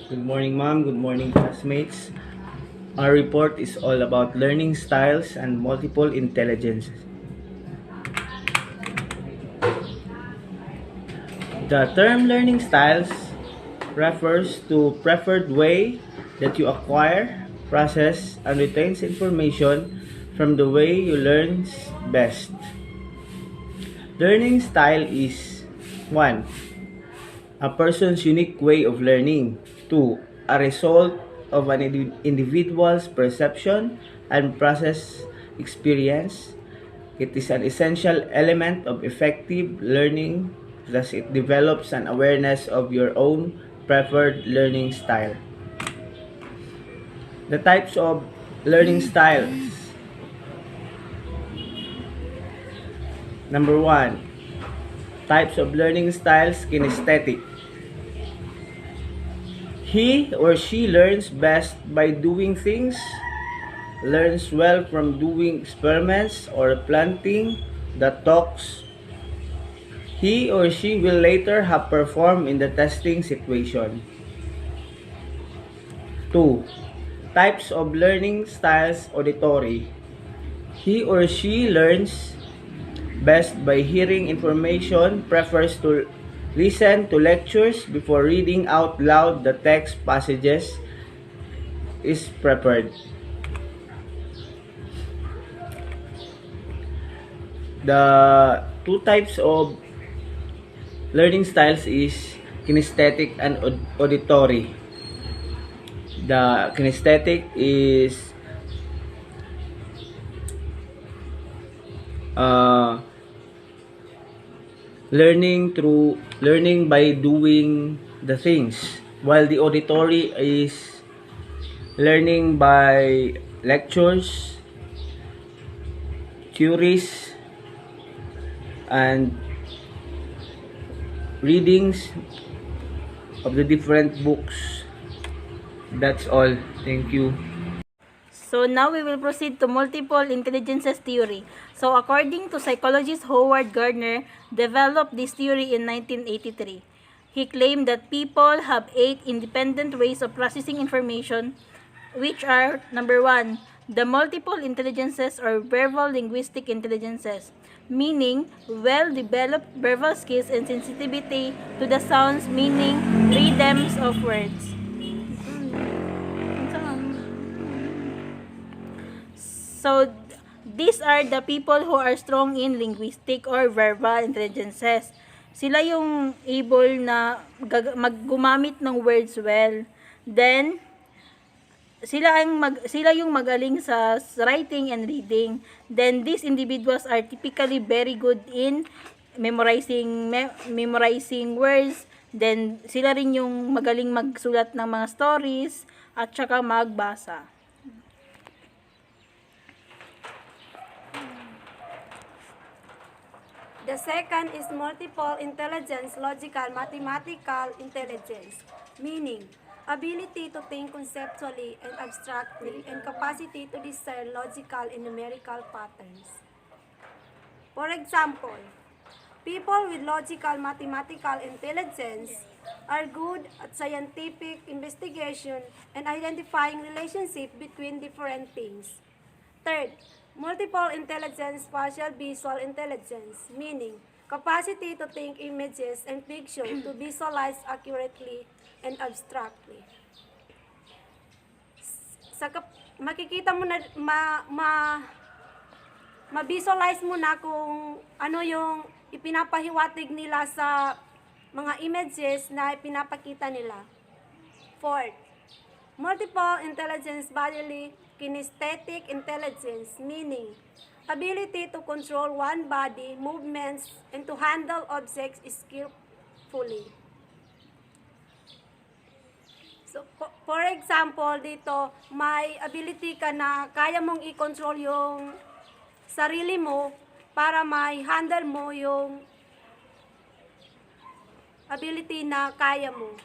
Good morning, ma'am. Good morning, classmates. Our report is all about learning styles and multiple intelligences. The term learning styles refers to preferred way that you acquire, process, and retains information from the way you learn best. Learning style is 1. A person's unique way of learning. 2. A result of an individual's perception and process experience. It is an essential element of effective learning, thus it develops an awareness of your own preferred learning style. The types of learning styles. Number 1. Types of learning styles, kinesthetic. He or she learns best by doing things, learns well from doing experiments or planting the talks he or she will later have performed in the testing situation. 2. Types of learning styles, auditory. He or she learns best by hearing information, prefers to listen to lectures before reading out loud the text passages is prepared. The two types of learning styles is kinesthetic and auditory. The kinesthetic is learning by doing the things, while the auditory is learning by lectures, theories, and readings of the different books. That's all. Thank you. So now we will proceed to multiple intelligences theory. So according to psychologist Howard Gardner, developed this theory in 1983. He claimed that people have 8 independent ways of processing information, which are: number 1, the multiple intelligences or verbal linguistic intelligences, meaning well-developed verbal skills and sensitivity to the sounds, meaning rhythms of words. So, these are the people who are strong in linguistic or verbal intelligences. Sila yung able na gumamit ng words well. Then, sila yung magaling sa writing and reading. Then, these individuals are typically very good in memorizing words. Then, sila rin yung magaling magsulat ng mga stories at saka magbasa. The second is multiple intelligence, logical, mathematical intelligence, meaning ability to think conceptually and abstractly and capacity to discern logical and numerical patterns. For example, people with logical mathematical intelligence are good at scientific investigation and identifying relationship between different things. Third, multiple intelligence, spatial visual intelligence, meaning capacity to think images and pictures to visualize accurately and abstractly. Makikita mo na, ma-visualize mo na kung ano yung ipinapahiwatig nila sa mga images na ipinapakita nila. Fourth, multiple intelligence, bodily kinesthetic intelligence, meaning ability to control one body movements and to handle objects skillfully. So, for example, dito, may ability ka na kaya mong i-control yung sarili mo para may handle mo yung ability na kaya mo.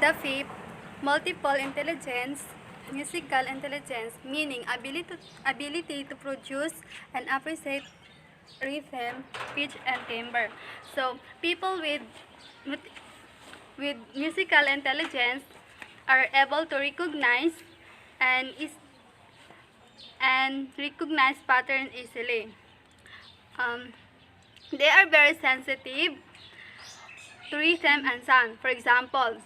The fifth, multiple intelligence, musical intelligence, meaning ability to produce and appreciate rhythm, pitch, and timbre. So people with musical intelligence are able to recognize and recognize pattern easily. Um, they are very sensitive to rhythm and sound. For example,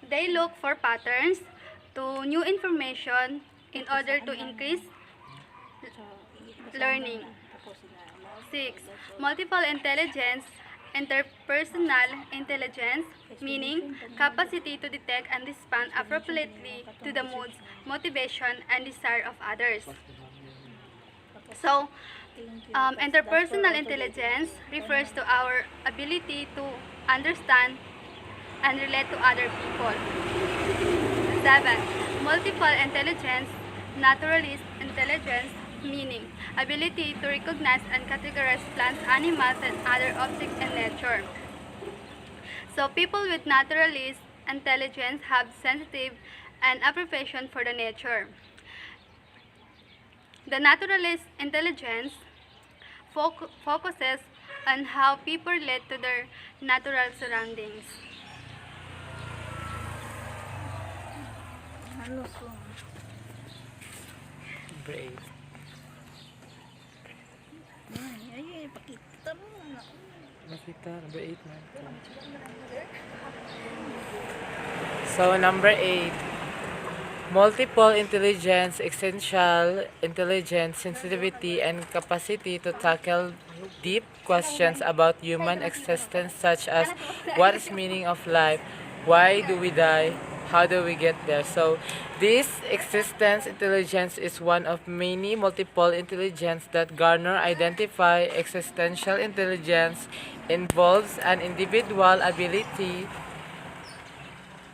they look for patterns to new information in order to increase learning. 6. Multiple intelligence, interpersonal intelligence, meaning capacity to detect and respond appropriately to the moods, motivation, and desire of others. So, interpersonal intelligence refers to our ability to understand and relate to other people. 7. Multiple intelligence, naturalist intelligence, meaning ability to recognize and categorize plants, animals, and other objects in nature. So people with naturalist intelligence have sensitive and appreciation for the nature. The naturalist intelligence focuses on how people relate to their natural surroundings. Brave. Ay, pakita mo na. Nakita, number 8 man. So, number 8. Multiple intelligence, essential intelligence, sensitivity, and capacity to tackle deep questions about human existence such as what is meaning of life, why do we die, how do we get there. So, this existence intelligence is one of many multiple intelligence that Garner identify. Existential intelligence involves an individual ability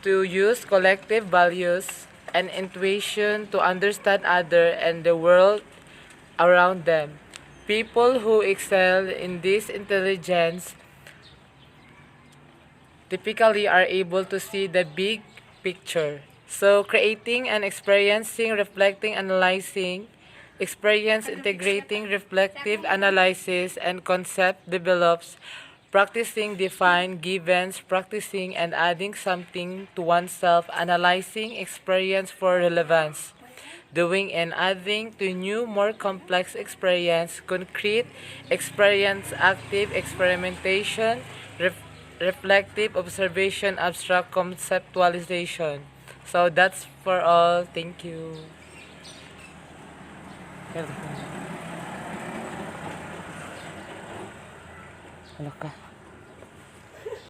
to use collective values and intuition to understand others and the world around them. People who excel in this intelligence typically are able to see the big picture. So, creating and experiencing, reflecting, analyzing, experience, integrating, reflective analysis, and concept develops, practicing, define, givens, practicing, and adding something to oneself, analyzing, experience for relevance, doing and adding to new, more complex experience, concrete experience, active experimentation, reflective observation, abstract conceptualization. So that's for all. Thank you. Hala ka.